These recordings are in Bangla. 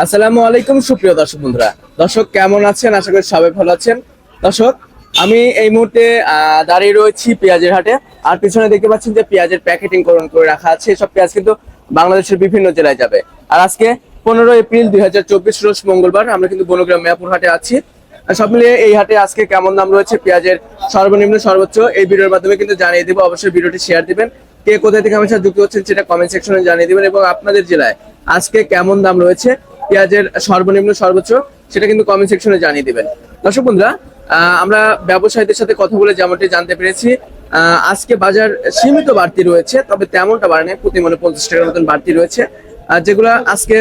আসসালামু আলাইকুম সুপ্রিয় দর্শক বন্ধুরা। দর্শক কেমন আছেন? আশা করি সবাই ভালো আছেন। দর্শক, আমি এই মুহূর্তে দাঁড়িয়ে রয়েছি পেঁয়াজের হাটে। আর পিছনে দেখতে পাচ্ছেন যে পেঁয়াজের প্যাকেটিং করে রাখা আছে। এসব পেঁয়াজ কিন্তু বাংলাদেশের বিভিন্ন জেলায় যাবে। আর আজকে 15 এপ্রিল 2024 রোজ মঙ্গলবার আমরা কিন্তু বনগ্রাম মিয়াপুর হাটে আছি। আর সব মিলিয়ে এই হাটে আজকে কেমন দাম রয়েছে পেঁয়াজের সর্বনিম্ন সর্বোচ্চ এই ভিডিওর মাধ্যমে কিন্তু জানিয়ে দেবো। অবশ্যই ভিডিওটি শেয়ার দিবেন। কে কোথায় থেকে আমার সাথে যুক্ত হচ্ছেন সেটা কমেন্ট সেকশনে জানিয়ে দিবেন, এবং আপনাদের জেলায় আজকে কেমন দাম রয়েছে পেঁয়াজের সর্বনিম্ন সর্বোচ্চ সেটা কিন্তু কমেন্ট সেকশনে জানিয়ে দিবেন। দর্শক বন্ধুরা, আমরা ব্যবসায়ীদের সাথে কথা বলে যেমনটি জানতে পেরেছি, আজকে বাজার সীমিত বাড়তি রয়েছে, তবে তেমনটা বাড়ে নাই। প্রতি মনে 50 টাকার মতন বাড়তি রয়েছে। যেগুলো আজকে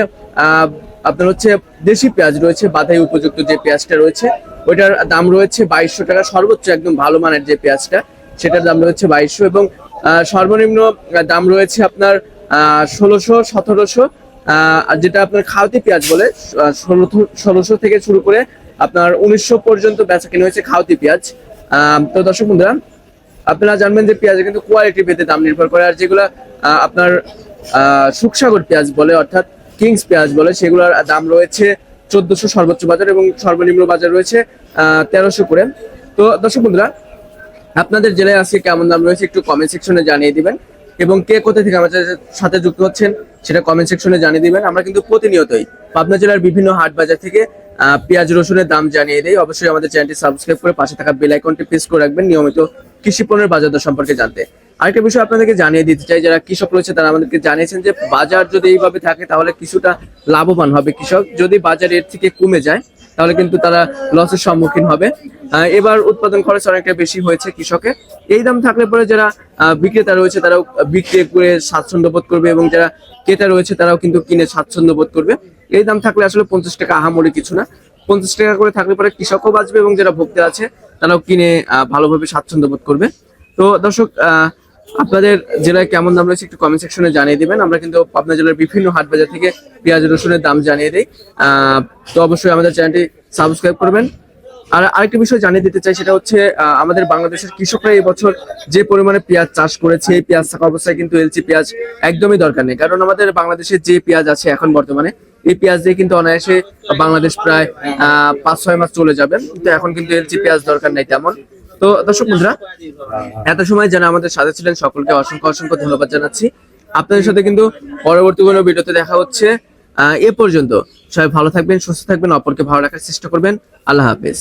আপনার হচ্ছে দেশি পেঁয়াজ রয়েছে, বাধাই উপযুক্ত যে পেঁয়াজটা রয়েছে ওইটার দাম রয়েছে 2200 টাকা। সর্বোচ্চ একদম ভালো মানের যে পেঁয়াজটা সেটার দাম রয়েছে 2200, এবং সর্বনিম্ন দাম রয়েছে আপনার 1600 1700। আর যেটা আপনার খাওয়াতি পেঁয়াজ বলে 1600 থেকে শুরু করে আপনার 1900 পর্যন্ত বেচা কিনে হয়েছে খাওয়াতি পেঁয়াজ। তো দর্শক বন্ধুরা, আপনারা জানবেন যে পেঁয়াজের কিন্তু কোয়ালিটি ভেদে দাম নির্ভর করে। আর যেগুলা আপনার সুখসাগর পেঁয়াজ বলে, অর্থাৎ কিংস পেঁয়াজ বলে, সেগুলোর দাম রয়েছে 1400 সর্বোচ্চ বাজার, এবং সর্বনিম্ন বাজার রয়েছে 1300 করে। তো দর্শক বন্ধুরা, আপনাদের জেলায় আজকে কেমন দাম রয়েছে একটু কমেন্ট সেকশনে জানিয়ে দিবেন, এবং কে কোথা থেকে আমাদের সাথে যুক্ত হচ্ছেন সেটা কমেন্ট সেকশনে জানিয়ে দিবেন। আমরা কিন্তু প্রতিনিয়তই পাবনা জেলার বিভিন্ন হাট বাজার থেকে পেঁয়াজ রসুনের দাম জানিয়ে দেই। অবশ্যই আমাদের চ্যানেলটি সাবস্ক্রাইব করে পাশে থাকা বেল আইকনটি প্রেস করে রাখবেন নিয়মিত কৃষি পণ্যের বাজার দর সম্পর্কে জানতে। আরেকটা বিষয় আপনাদেরকে জানিয়ে দিতে চাই, যারা কৃষক রয়েছে তারা আমাদেরকে জানিয়েছেন যে বাজার যদি এইভাবে থাকে তাহলে কিছুটা লাভবান হবে কৃষক। যদি বাজার এর থেকে কমে যায় তাহলে কিন্তু তারা লসের সম্মুখীন হবে। এবার উৎপাদন খরচ অনেকটা বেশি হয়েছে কৃষকের। এই দাম থাকলে পরে যারা বিক্রেতা রয়েছে তারাও বিক্রি করে স্বাচ্ছন্দ্য বোধ করবে, এবং যারা ক্রেতা রয়েছে তারাও কিন্তু কিনে স্বাচ্ছন্দ্য বোধ করবে। এই দাম থাকলে আসলে 50 টাকা আহামরি কিছু না। 50 টাকা করে থাকলে পরে কৃষকও বাঁচবে, এবং যারা ভোক্তা আছে তারাও কিনে ভালোভাবে স্বাচ্ছন্দ্য বোধ করবে। তো দর্শক, আপনাদের জেলায় কেমন দাম রয়েছে একটু কমেন্ট সেকশনে জানিয়ে দিবেন। আমরা কিন্তু পাবনা জেলার বিভিন্ন হাট বাজার থেকে পেঁয়াজ রসুনের দাম জানিয়ে দিই। তো অবশ্যই আমাদের চ্যানেলটি সাবস্ক্রাইব করবেন। আর আরেকটা বিষয় জানিয়ে দিতে চাই, সেটা হচ্ছে আমাদের বাংলাদেশের কৃষকরা এই বছর যে পরিমাণে পেঁয়াজ চাষ করেছে, এই পেঁয়াজ থাকা অবস্থায় কিন্তু এলসি পেঁয়াজ একদমই দরকার নেই। কারণ আমাদের বাংলাদেশে যে পেঁয়াজ আছে এখন বর্তমানে, এই পেঁয়াজ দিয়ে কিন্তু অনায়াসে বাংলাদেশ প্রায় 5-6 মাস চলে যাবে। কিন্তু এখন কিন্তু এলসি পেঁয়াজ দরকার নেই তেমন। তো দর্শক বন্ধুরা, এত সময় যারা আমাদের সাথে ছিলেন সকলকে অসংখ্য অসংখ্য ধন্যবাদ জানাচ্ছি। আপনাদের সাথে কিন্তু পরবর্তী কোনো ভিডিওতে দেখা হচ্ছে। এ পর্যন্ত সবাই ভালো থাকবেন, সুস্থ থাকবেন, অপরকে ভালো রাখার চেষ্টা করবেন। আল্লাহ হাফেজ।